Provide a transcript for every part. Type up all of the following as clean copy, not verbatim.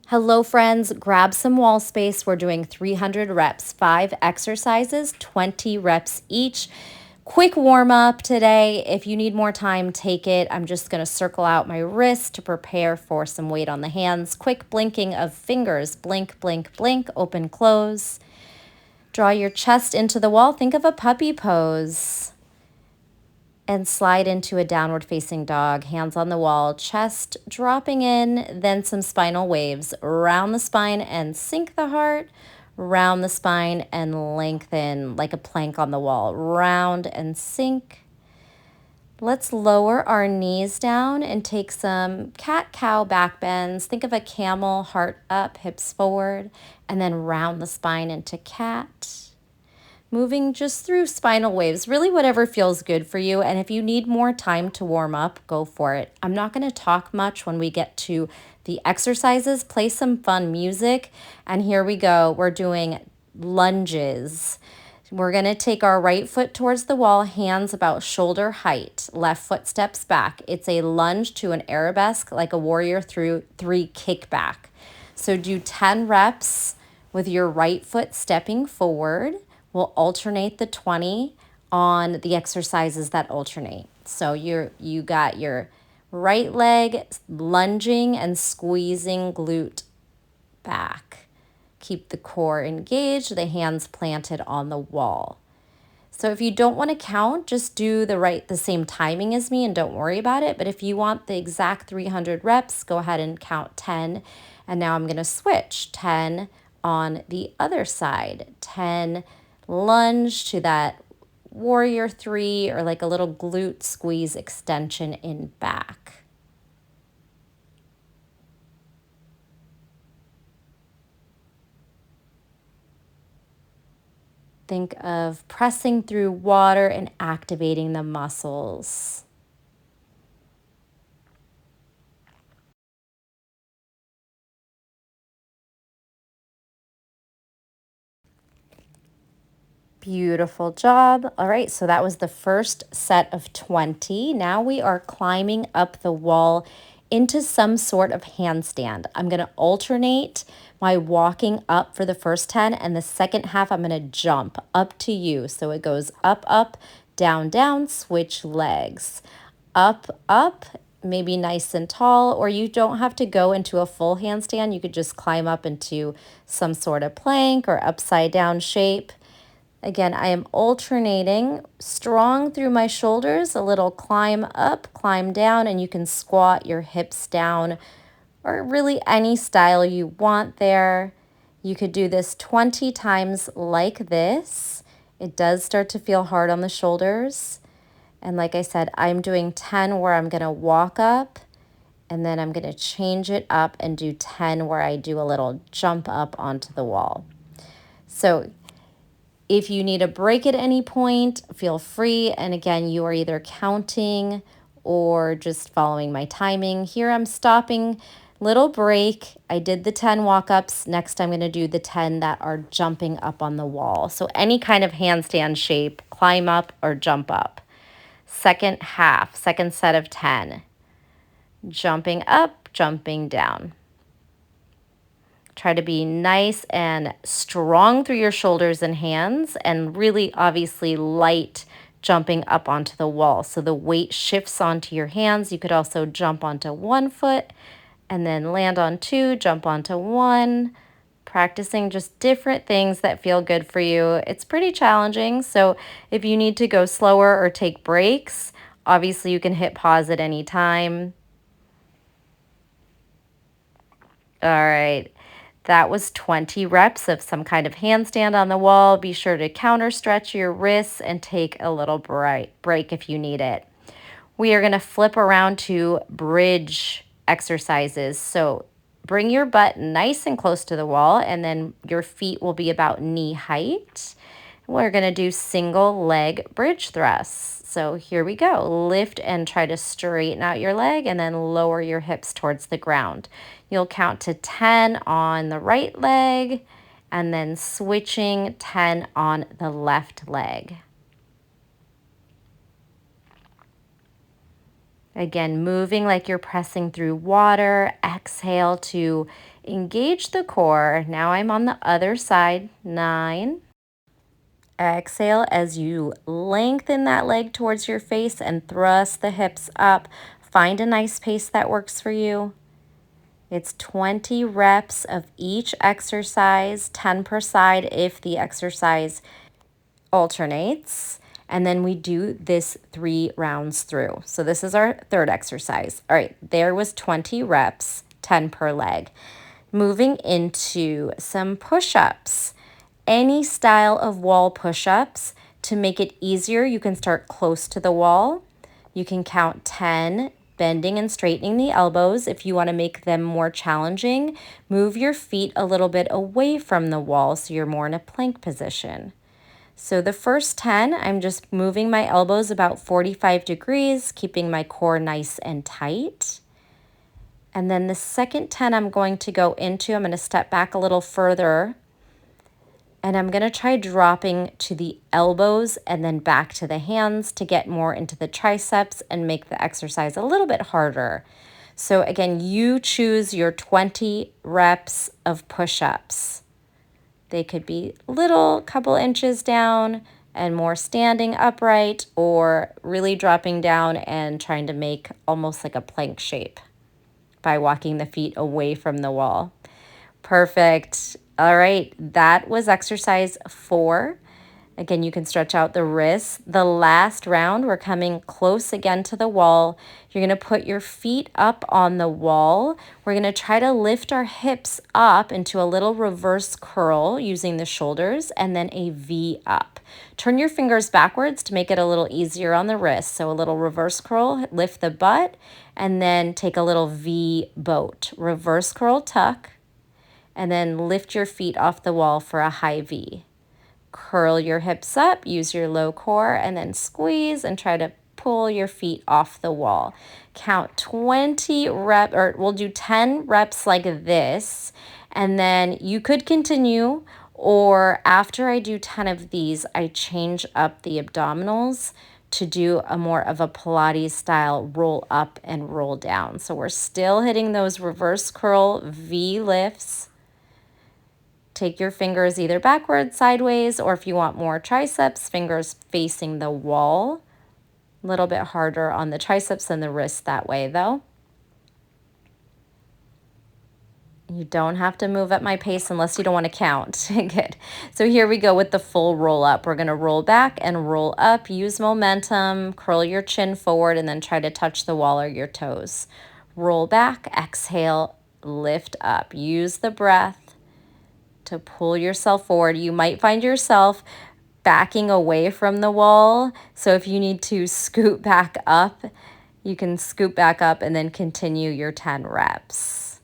Hello, friends. Grab some wall space. We're doing 300 reps, 5 exercises, 20 reps each. Quick warm up today. If you need more time, take it. I'm just going to circle out my wrist to prepare for some weight on the hands. Quick blinking of fingers. Blink, blink, blink. Open, close. Draw your chest into the wall. Think of a puppy pose. And slide into a downward facing dog, hands on the wall, chest dropping in, then some spinal waves. Round the spine and sink the heart, round the spine and lengthen like a plank on the wall. Round and sink. Let's lower our knees down and take some cat-cow back bends. Think of a camel, heart up, hips forward, and then round the spine into cat. Moving just through spinal waves, really whatever feels good for you. And if you need more time to warm up, go for it. I'm not going to talk much when we get to the exercises. Play some fun music. And here we go. We're doing lunges. We're going to take our right foot towards the wall, hands about shoulder height. Left foot steps back. It's a lunge to an arabesque, like a warrior through 3 kickback. So do 10 reps with your right foot stepping forward. We'll alternate the 20 on the exercises that alternate. So you got your right leg lunging and squeezing glute back. Keep the core engaged, the hands planted on the wall. So if you don't want to count, just do the same timing as me and don't worry about it. But if you want the exact 300 reps, go ahead and count 10. And now I'm going to switch 10 on the other side. 10 lunge to that warrior 3 or like a little glute squeeze extension in back. Think of pressing through water and activating the muscles. Beautiful job. All right, so that was the first set of 20. Now we are climbing up the wall into some sort of handstand. I'm going to alternate my walking up for the first 10, and the second half I'm going to jump up to you. So it goes up, up, down, down, switch legs. Up, up, maybe nice and tall, or you don't have to go into a full handstand. You could just climb up into some sort of plank or upside down shape. Again, I am alternating strong through my shoulders, a little climb up, climb down, and you can squat your hips down or really any style you want there. You could do this 20 times like this. It does start to feel hard on the shoulders. And like I said, I'm doing 10 where I'm going to walk up, and then I'm going to change it up and do 10 where I do a little jump up onto the wall. So if you need a break at any point, feel free. And again, you are either counting or just following my timing. Here I'm stopping, little break. I did the 10 walk-ups. Next, I'm going to do the 10 that are jumping up on the wall. So any kind of handstand shape, climb up or jump up. Second half, second set of 10. Jumping up, jumping down. Try to be nice and strong through your shoulders and hands, and really obviously light jumping up onto the wall. So the weight shifts onto your hands. You could also jump onto one foot and then land on 2, jump onto 1, practicing just different things that feel good for you. It's pretty challenging. So if you need to go slower or take breaks, obviously you can hit pause at any time. All right. That was 20 reps of some kind of handstand on the wall. Be sure to counter stretch your wrists and take a little break if you need it. We are going to flip around to bridge exercises. So bring your butt nice and close to the wall, and then your feet will be about knee height. We're going to do single leg bridge thrusts. So here we go. Lift and try to straighten out your leg and then lower your hips towards the ground. You'll count to 10 on the right leg and then switching 10 on the left leg. Again, moving like you're pressing through water. Exhale to Engage the core. Now I'm on the other side. 9. Exhale as you lengthen that leg towards your face and thrust the hips up. Find a nice pace that works for you. It's 20 reps of each exercise, 10 per side if the exercise alternates. And then we do this 3 rounds through. So this is our third exercise. All right, there was 20 reps, 10 per leg. Moving into some push-ups. Any style of wall push-ups. To make it easier, you can start close to the wall. You can count 10, bending and straightening the elbows. If you want to make them more challenging, move your feet a little bit away from the wall so you're more in a plank position. So the first 10, I'm just moving my elbows about 45 degrees, keeping my core nice and tight. And then the second 10 I'm going to go into, I'm going to step back a little further. And I'm going to try dropping to the elbows and then back to the hands to get more into the triceps and make the exercise a little bit harder. So again, you choose your 20 reps of push-ups. They could be little, couple inches down and more standing upright, or really dropping down and trying to make almost like a plank shape by walking the feet away from the wall. Perfect. All right, that was exercise 4. Again, you can stretch out the wrists. The last round, we're coming close again to the wall. You're going to put your feet up on the wall. We're going to try to lift our hips up into a little reverse curl using the shoulders and then a V up. Turn your fingers backwards to make it a little easier on the wrist. So a little reverse curl, lift the butt, and then take a little V boat. Reverse curl, tuck, and then lift your feet off the wall for a high V. Curl your hips up, use your low core, and then squeeze and try to pull your feet off the wall. Count 20 reps, or we'll do 10 reps like this, and then you could continue, or after I do 10 of these, I change up the abdominals to do a more of a Pilates style roll up and roll down. So we're still hitting those reverse curl V lifts. Take your fingers either backwards, sideways, or if you want more triceps, fingers facing the wall. A little bit harder on the triceps and the wrist that way, though. You don't have to move at my pace unless you don't want to count. Good. So here we go with the full roll up. We're going to roll back and roll up. Use momentum, curl your chin forward, and then try to touch the wall or your toes. Roll back, exhale, lift up. Use the breath to pull yourself forward. You might find yourself backing away from the wall. So if you need to scoot back up, you can scoot back up and then continue your 10 reps.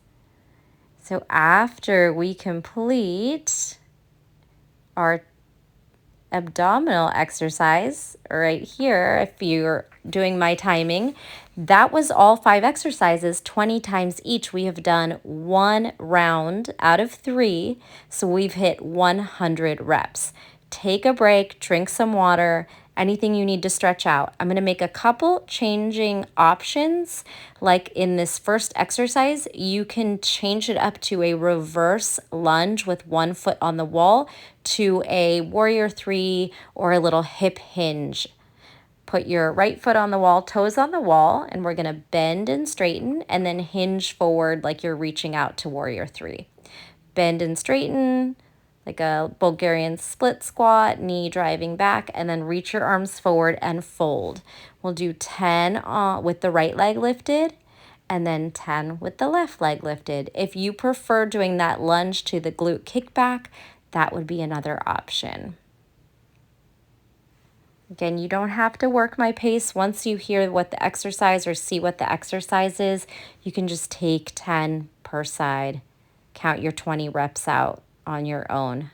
So after we complete our abdominal exercise right here, if you're doing my timing, that was all 5 exercises, 20 times each. We have done 1 round out of 3, so we've hit 100 reps. Take a break, drink some water, anything you need to stretch out. I'm going to make a couple changing options. Like in this first exercise, you can change it up to a reverse lunge with 1 foot on the wall to a warrior 3 or a little hip hinge. Put your right foot on the wall, toes on the wall, and we're going to bend and straighten and then hinge forward like you're reaching out to warrior 3. Bend and straighten like a Bulgarian split squat, knee driving back, and then reach your arms forward and fold. We'll do 10 with the right leg lifted and then 10 with the left leg lifted. If you prefer doing that lunge to the glute kickback, that would be another option. Again, you don't have to work my pace. Once you hear what the exercise or see what the exercise is, you can just take 10 per side. Count your 20 reps out on your own.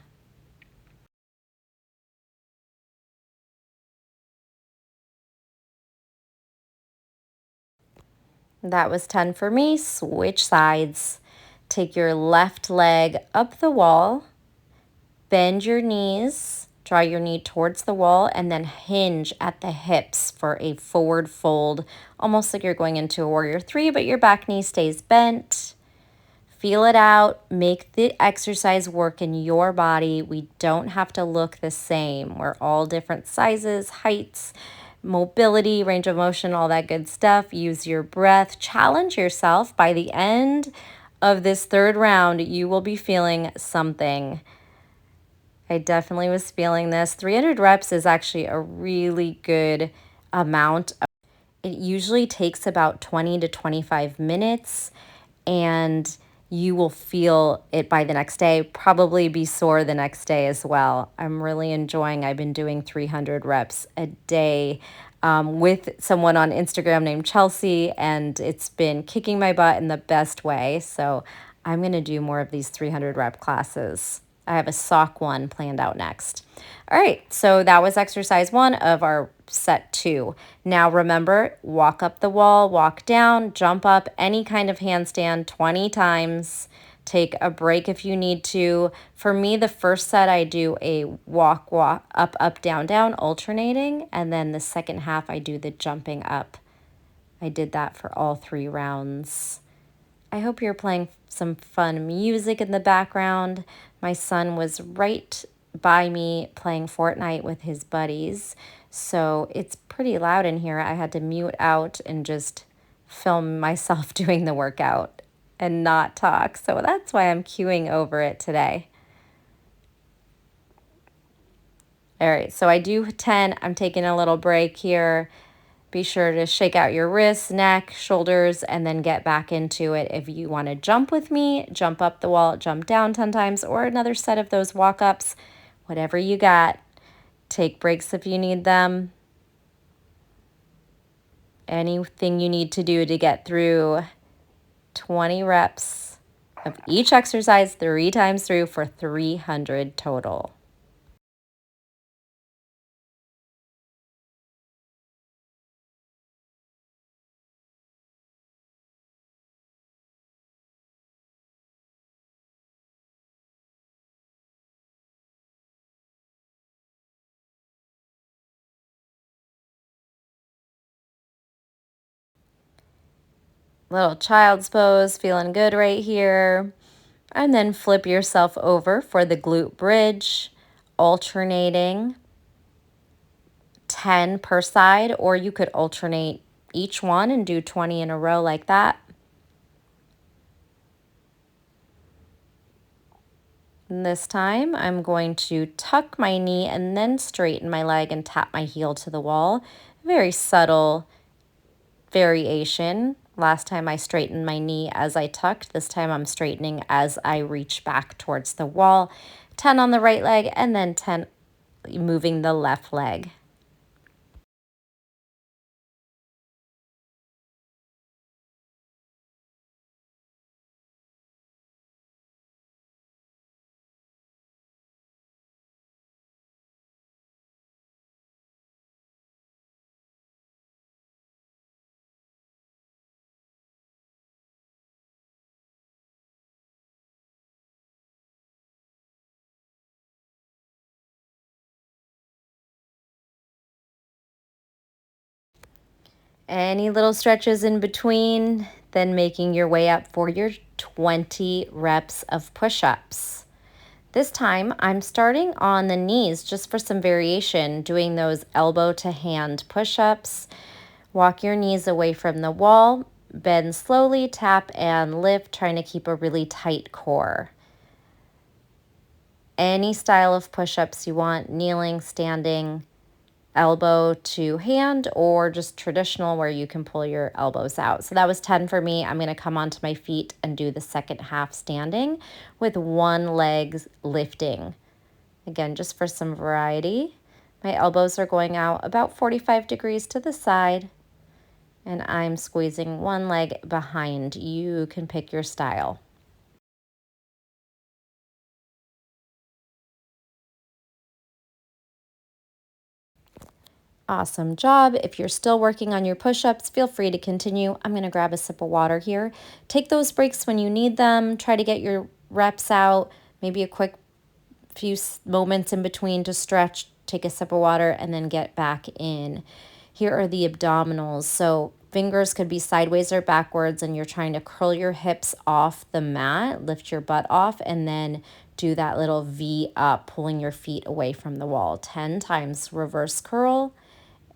That was 10 for me. Switch sides. Take your left leg up the wall, bend your knees, draw your knee towards the wall, and then hinge at the hips for a forward fold, almost like you're going into a warrior 3, but your back knee stays bent. Feel it out, make the exercise work in your body. We don't have to look the same. We're all different sizes, heights, mobility, range of motion, all that good stuff. Use your breath, challenge yourself. By the end of this third round, you will be feeling something. I definitely was feeling this. 300 reps is actually a really good amount. It usually takes about 20 to 25 minutes, and you will feel it by the next day, probably be sore the next day as well. I'm really enjoying, I've been doing 300 reps a day with someone on Instagram named Chelsea, and it's been kicking my butt in the best way. So I'm going to do more of these 300 rep classes. I have a sock one planned out next. All right, so that was exercise 1 of our set 2. Now remember, walk up the wall, walk down, jump up, any kind of handstand 20 times. Take a break if you need to. For me, the first set I do a walk, up, down, down, alternating, and then the second half I do the jumping up. I did that for all 3 rounds. I hope you're playing some fun music in the background. My son was right by me playing Fortnite with his buddies, so it's pretty loud in here. I had to mute out and just film myself doing the workout and not talk, so that's why I'm queuing over it today. All right, so I do 10. I'm taking a little break here. Be sure to shake out your wrists, neck, shoulders, and then get back into it. If you want to jump with me, jump up the wall, jump down 10 times, or another set of those walk-ups, whatever you got. Take breaks if you need them. Anything you need to do to get through 20 reps of each exercise 3 times through for 300 total. Little child's pose, feeling good right here. And then flip yourself over for the glute bridge, alternating 10 per side, or you could alternate each one and do 20 in a row like that. And this time I'm going to tuck my knee and then straighten my leg and tap my heel to the wall. Very subtle variation. Last time I straightened my knee as I tucked. This time I'm straightening as I reach back towards the wall. 10 on the right leg and then 10 moving the left leg. Any little stretches in between, then making your way up for your 20 reps of push-ups. This time I'm starting on the knees just for some variation, doing those elbow to hand push-ups. Walk your knees away from the wall, bend slowly, tap and lift, trying to keep a really tight core. Any style of push-ups you want, kneeling, standing, elbow to hand, or just traditional where you can pull your elbows out. So that was 10 for me. I'm going to come onto my feet and do the second half standing with one leg lifting. Again, just for some variety. My elbows are going out about 45 degrees to the side, and I'm squeezing one leg behind. You can pick your style. Awesome job. If you're still working on your push-ups, feel free to continue. I'm going to grab a sip of water here. Take those breaks when you need them. Try to get your reps out, maybe a quick few moments in between to stretch, take a sip of water, and then get back in. Here are the abdominals. So fingers could be sideways or backwards, and you're trying to curl your hips off the mat, lift your butt off, and then do that little V up, pulling your feet away from the wall. 10 times reverse curl,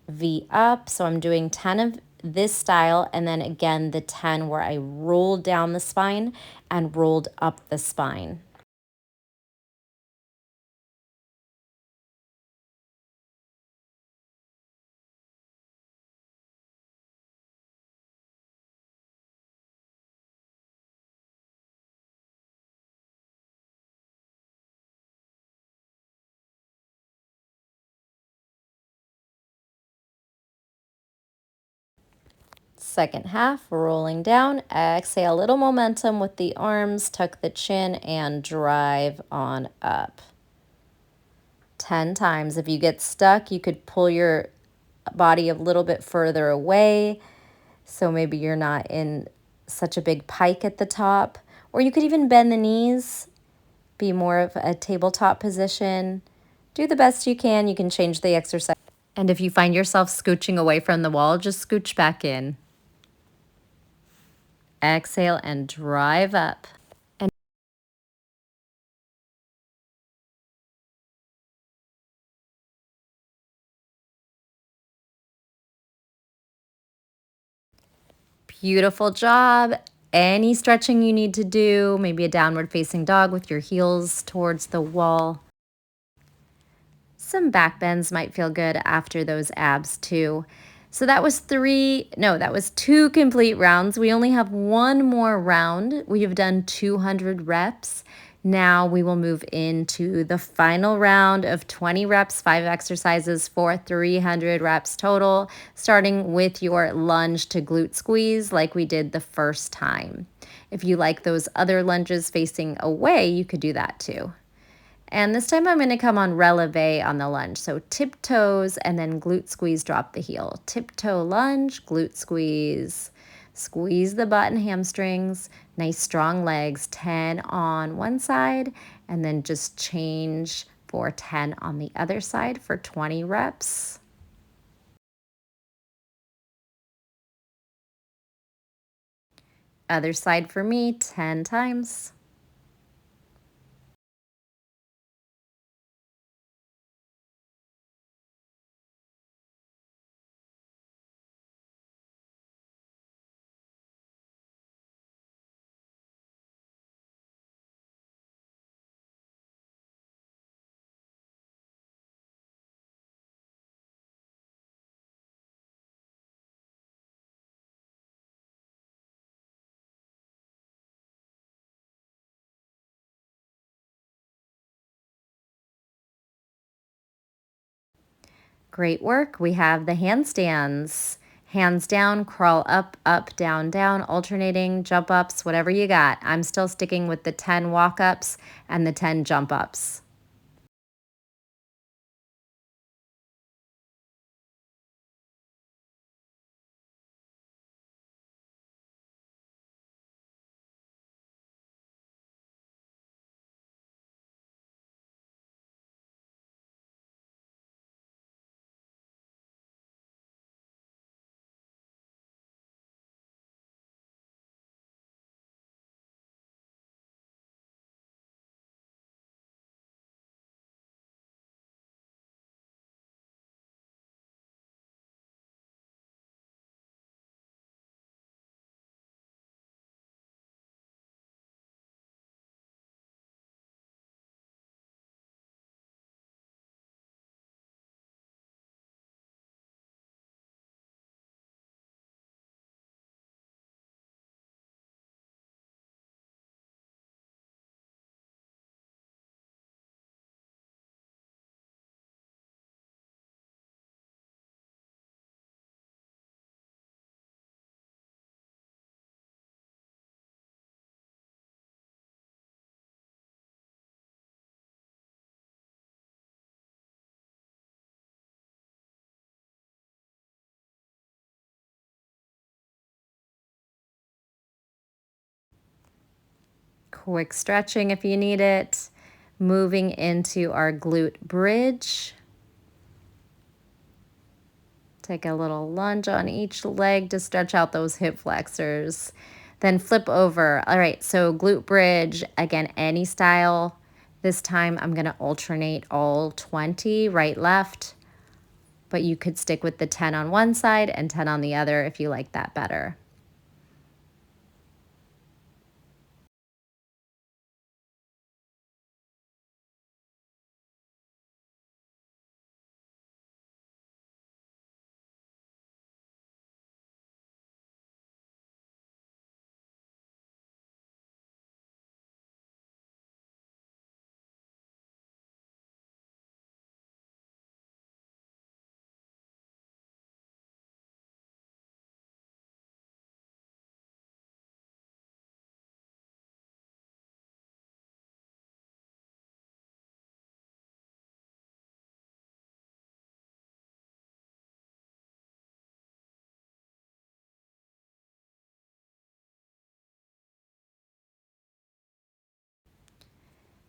V up. So I'm doing 10 of this style, and then again the 10 where I rolled down the spine and rolled up the spine. Second half, rolling down, exhale, a little momentum with the arms, tuck the chin, and drive on up. 10 times. If you get stuck, you could pull your body a little bit further away, so maybe you're not in such a big pike at the top. Or you could even bend the knees, be more of a tabletop position. Do the best you can. You can change the exercise. And if you find yourself scooching away from the wall, just scooch back in. Exhale and drive up. And beautiful job. Any stretching you need to do, maybe a downward facing dog with your heels towards the wall. Some back bends might feel good after those abs too. So that was two complete rounds. We only have one more round. We have done 200 reps. Now we will move into the final round of 20 reps, 5 exercises for 300 reps total, starting with your lunge to glute squeeze like we did the first time. If you like those other lunges facing away, you could do that too. And this time I'm going to come on releve on the lunge. So tiptoes and then glute squeeze, drop the heel. Tiptoe lunge, glute squeeze. Squeeze the butt and hamstrings. Nice strong legs. 10 on one side and then just change for 10 on the other side for 20 reps. Other side for me, 10 times. Great work. We have the handstands. Hands down, crawl up, up, down, down, alternating, jump ups, whatever you got. I'm still sticking with the 10 walk ups and the 10 jump ups. Quick stretching if you need it. Moving into our glute bridge. Take a little lunge on each leg to stretch out those hip flexors. Then flip over. All right, so glute bridge, again, any style. This time I'm going to alternate all 20, right, left, but you could stick with the 10 on one side and 10 on the other if you like that better.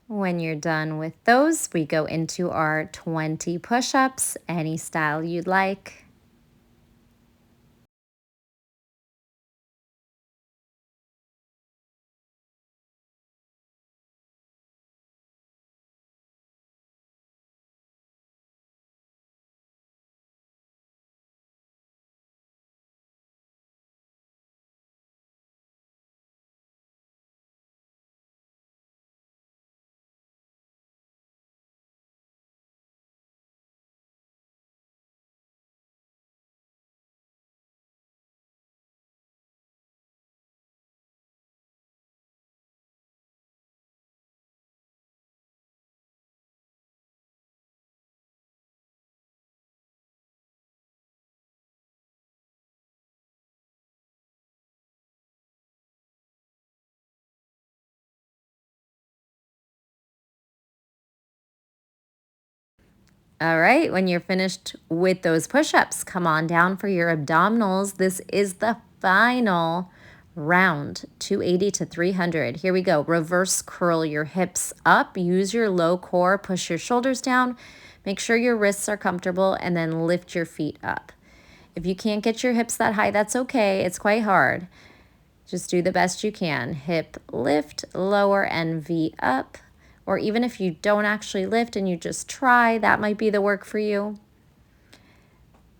When you're done with those, we go into our 20 push-ups, any style you'd like. All right, when you're finished with those push-ups, come on down for your abdominals. This is the final round, 280 to 300. Here we go. Reverse curl your hips up. Use your low core. Push your shoulders down. Make sure your wrists are comfortable, and then lift your feet up. If you can't get your hips that high, that's okay. It's quite hard. Just do the best you can. Hip lift, lower, and V up. Or even if you don't actually lift and you just try, that might be the work for you.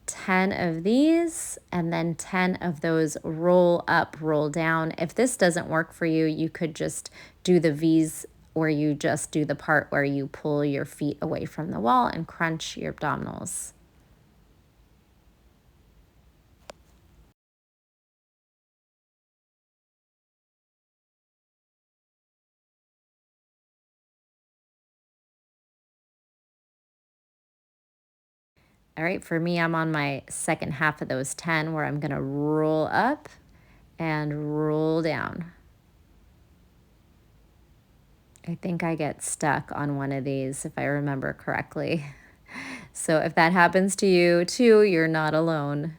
10 of these, and then 10 of those roll up, roll down. If this doesn't work for you, you could just do the V's, or you just do the part where you pull your feet away from the wall and crunch your abdominals. All right, for me, I'm on my second half of those 10 where I'm gonna roll up and roll down. I think I get stuck on one of these if I remember correctly. So if that happens to you too, you're not alone.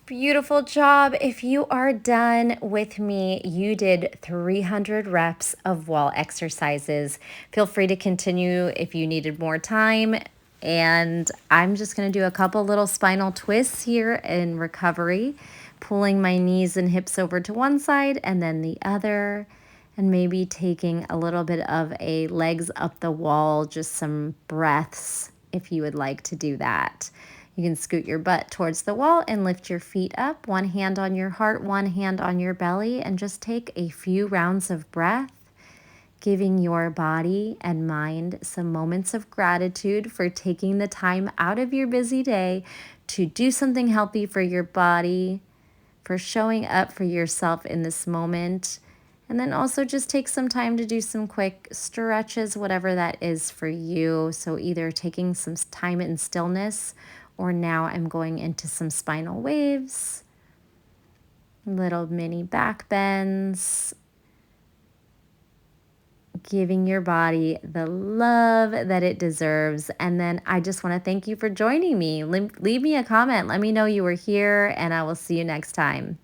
Beautiful job. If you are done with me, you did 300 reps of wall exercises. Feel free to continue if you needed more time. And I'm just going to do a couple little spinal twists here in recovery, pulling my knees and hips over to one side and then the other, and maybe taking a little bit of a legs up the wall, just some breaths if you would like to do that. You can scoot your butt towards the wall and lift your feet up, one hand on your heart, one hand on your belly, and just take a few rounds of breath, giving your body and mind some moments of gratitude for taking the time out of your busy day to do something healthy for your body, for showing up for yourself in this moment. And then also just take some time to do some quick stretches, whatever that is for you. So either taking some time in stillness, or now I'm going into some spinal waves. Little mini back bends, giving your body the love that it deserves. And then I just want to thank you for joining me. Leave me a comment. Let me know you were here, and I will see you next time.